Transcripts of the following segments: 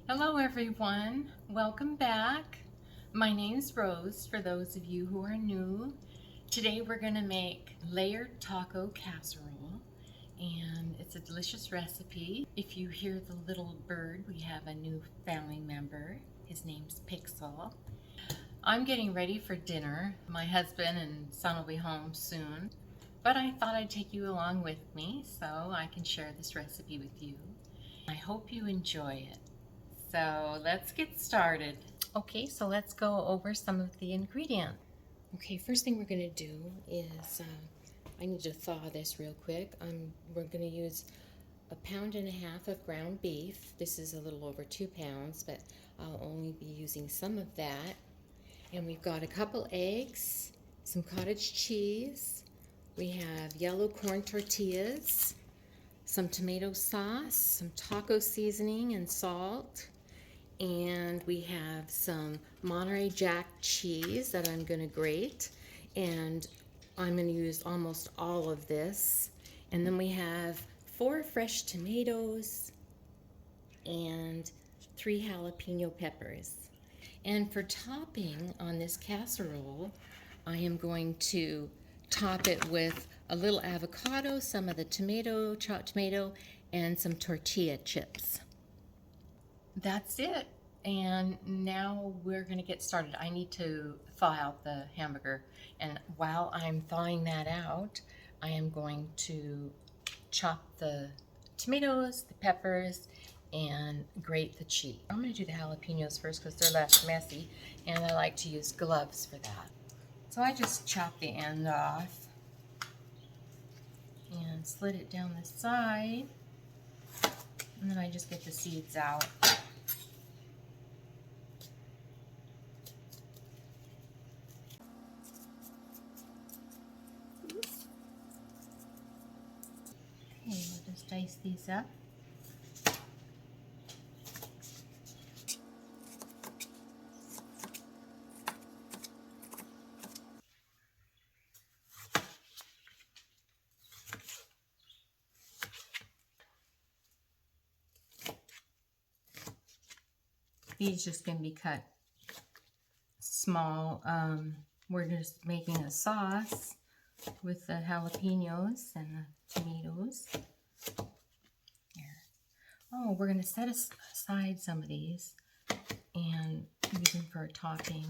Hello everyone, welcome back. My name's Rose for those of you who are new. Today we're going to make layered taco casserole and it's a delicious recipe. If you hear the little bird, we have a new family member. His name's Pixel. I'm getting ready for dinner. My husband and son will be home soon, but I thought I'd take you along with me so I can share this recipe with you. I hope you enjoy it. So let's get started. Okay, so let's go over some of the ingredients. Okay, first thing we're going to do is I need to thaw this real quick. We're going to use 1.5 pounds of ground beef. This is a little over 2 pounds, but I'll only be using some of that. And we've got a couple eggs, some cottage cheese. We have yellow corn tortillas, some tomato sauce, some taco seasoning and salt. And we have some Monterey Jack cheese that I'm going to grate, and I'm going to use almost all of this. And then we have 4 fresh tomatoes and 3 jalapeno peppers. And for topping on this casserole, I am going to top it with a little avocado, some of the chopped tomato, and some tortilla chips. That's it. And now we're going to get started. I need to thaw out the hamburger. And while I'm thawing that out, I am going to chop the tomatoes, the peppers, and grate the cheese. I'm going to do the jalapenos first because they're less messy, and I like to use gloves for that. So I just chop the end off and slit it down the side, and then I just get the seeds out. Okay, we'll just dice these up. These just going to be cut small. We're just making a sauce with the jalapenos and the tomatoes. Here. Oh, we're going to set aside some of these and use them for a topping.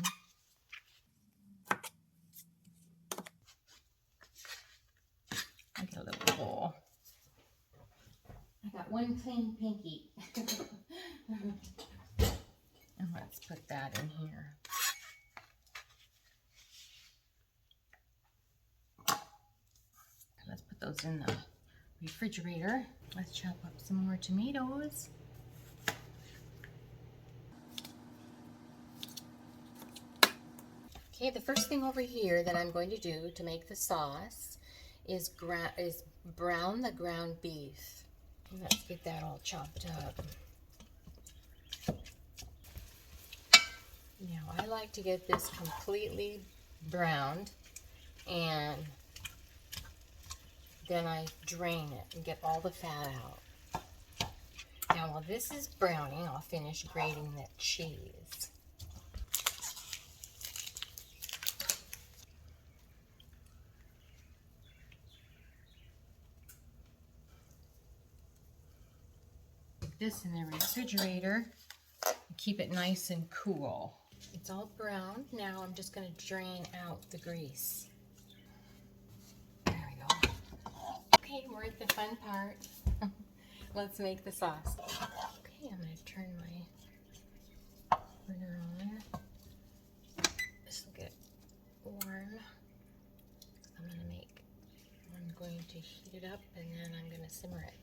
I get a little bowl. I got one clean pinky. And let's put that in here. Let's put those in the refrigerator. Let's chop up some more tomatoes. Okay, the first thing over here that I'm going to do to make the sauce is brown the ground beef. Let's get that all chopped up. Now, I like to get this completely browned, and then I drain it and get all the fat out. Now, while this is browning, I'll finish grating that cheese. Put this in the refrigerator and keep it nice and cool. It's all browned. Now I'm just going to drain out the grease. There we go. Okay, we're at the fun part. Let's make the sauce. Okay, I'm going to turn my burner on. This will get warm. I'm going to heat it up, and then I'm going to simmer it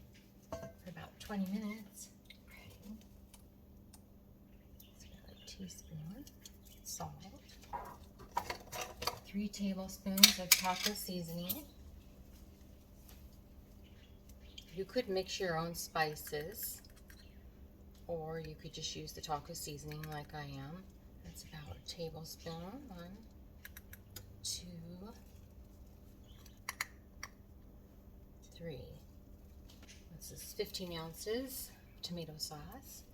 for about 20 minutes. Okay. Let's get a teaspoon salt, 3 tablespoons of taco seasoning. You could mix your own spices, or you could just use the taco seasoning like I am. That's about a tablespoon. 1, 2, 3. This is 15 ounces tomato sauce.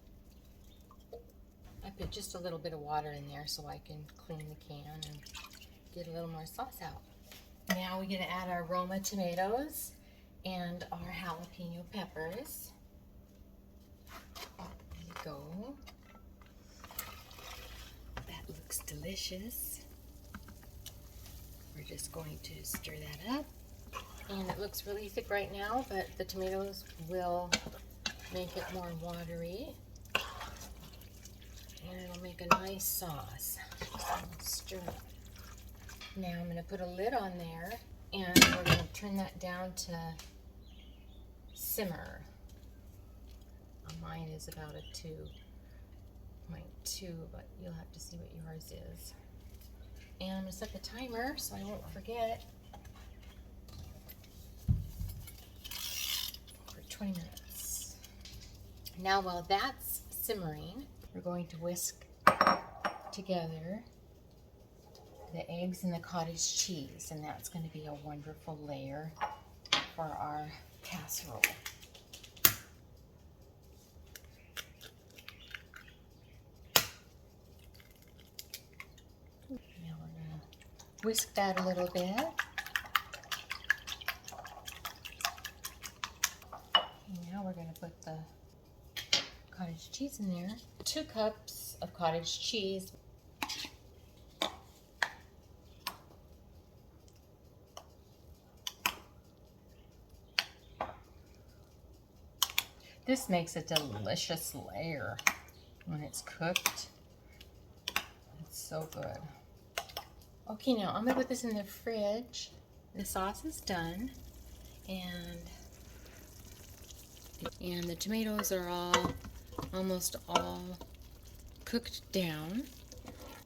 I put just a little bit of water in there so I can clean the can and get a little more sauce out. Now we're going to add our Roma tomatoes and our jalapeno peppers. There you go. That looks delicious. We're just going to stir that up. And it looks really thick right now, but the tomatoes will make it more watery. And it'll make a nice sauce. So stir it. Now I'm going to put a lid on there, and we're going to turn that down to simmer. Mine is about a 2.2, but you'll have to see what yours is. And I'm going to set the timer so I won't forget for 20 minutes. Now while that's simmering, we're going to whisk together the eggs and the cottage cheese, and that's going to be a wonderful layer for our casserole. Now we're going to whisk that a little bit. And now we're going to put the cottage cheese in there. 2 cups of cottage cheese. This makes a delicious layer when it's cooked. It's so good. Okay, now I'm gonna put this in the fridge. The sauce is done, and the tomatoes are almost all cooked down.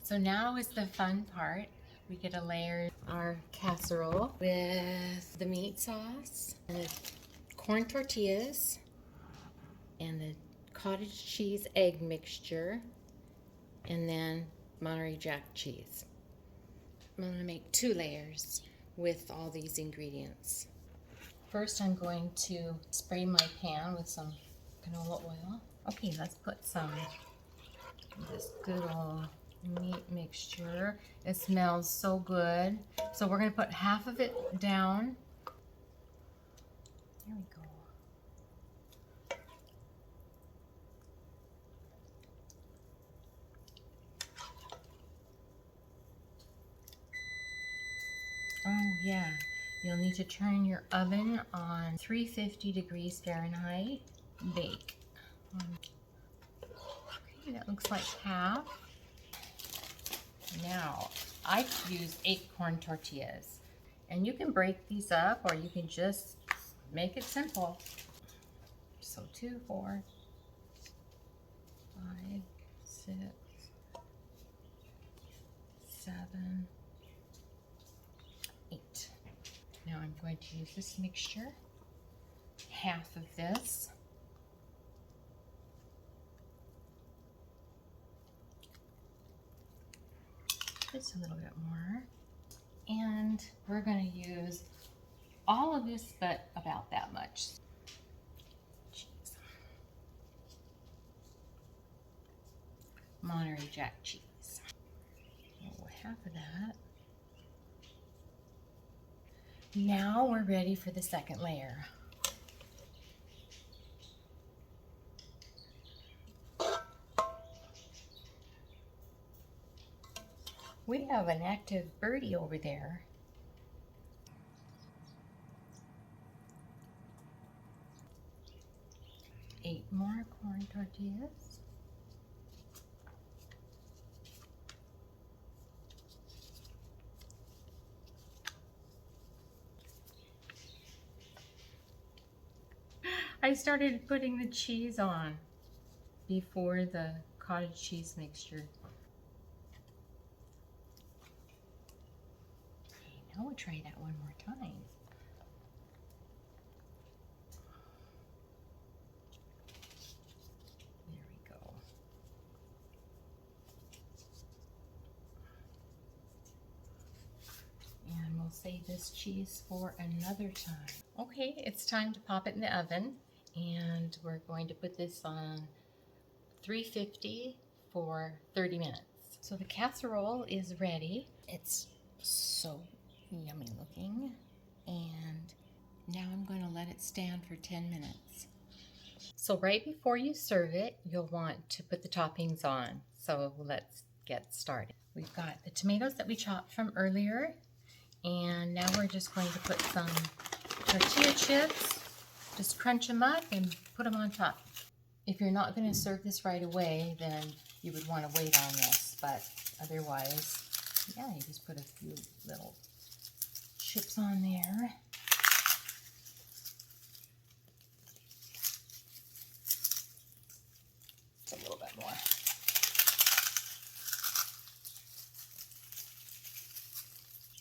So now is the fun part. We get to layer our casserole with the meat sauce and the corn tortillas and the cottage cheese egg mixture, and then Monterey Jack cheese. I'm going to make 2 layers with all these ingredients. First, I'm going to spray my pan with some canola oil. Okay, let's put some of this good old meat mixture. It smells so good. So we're going to put half of it down. There we go. Oh yeah, you'll need to turn your oven on 350 degrees Fahrenheit. Bake. Okay, that looks like half. Now, I use 8 corn tortillas. And you can break these up, or you can just make it simple. So 2, 4, 5, 6, 7, 8. Now I'm going to use this mixture, half of this. Just a little bit more. And we're going to use all of this, but about that much. Cheese. Monterey Jack cheese. Oh, half of that. Now we're ready for the second layer. We have an active birdie over there. Eight more corn tortillas. I started putting the cheese on before the cottage cheese mixture. Okay, now we'll try that one more time. There we go. And we'll save this cheese for another time. Okay, it's time to pop it in the oven. And we're going to put this on 350 for 30 minutes. So the casserole is ready. It's so yummy looking. And now I'm going to let it stand for 10 minutes. So right before you serve it, you'll want to put the toppings on. So let's get started. We've got the tomatoes that we chopped from earlier. And now we're just going to put some tortilla chips. Just crunch them up and put them on top. If you're not going to serve this right away, then you would want to wait on this. But otherwise, yeah, you just put a few little chips on there. Just a little bit more.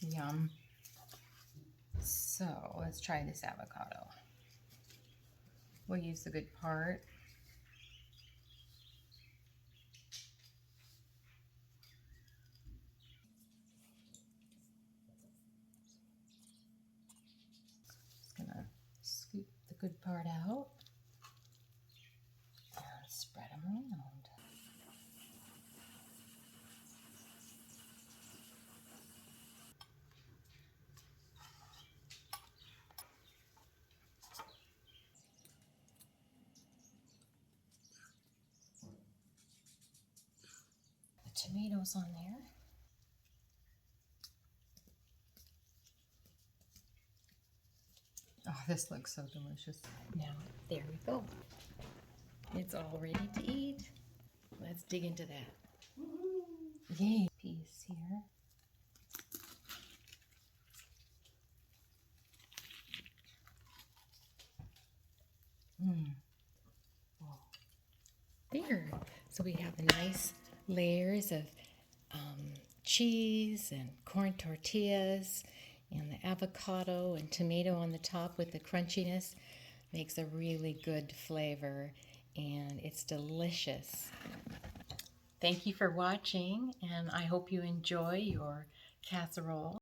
Yum. So let's try this avocado. We'll use the good part. Just gonna scoop the good part out and spread them around. Tomatoes on there. Oh, this looks so delicious. Now, there we go. It's all ready to eat. Let's dig into that. Yay! Piece here. Oh. There. So we have the nice layers of cheese and corn tortillas and the avocado and tomato on the top with the crunchiness. Makes a really good flavor and it's delicious. Thank you for watching, and I hope you enjoy your casserole.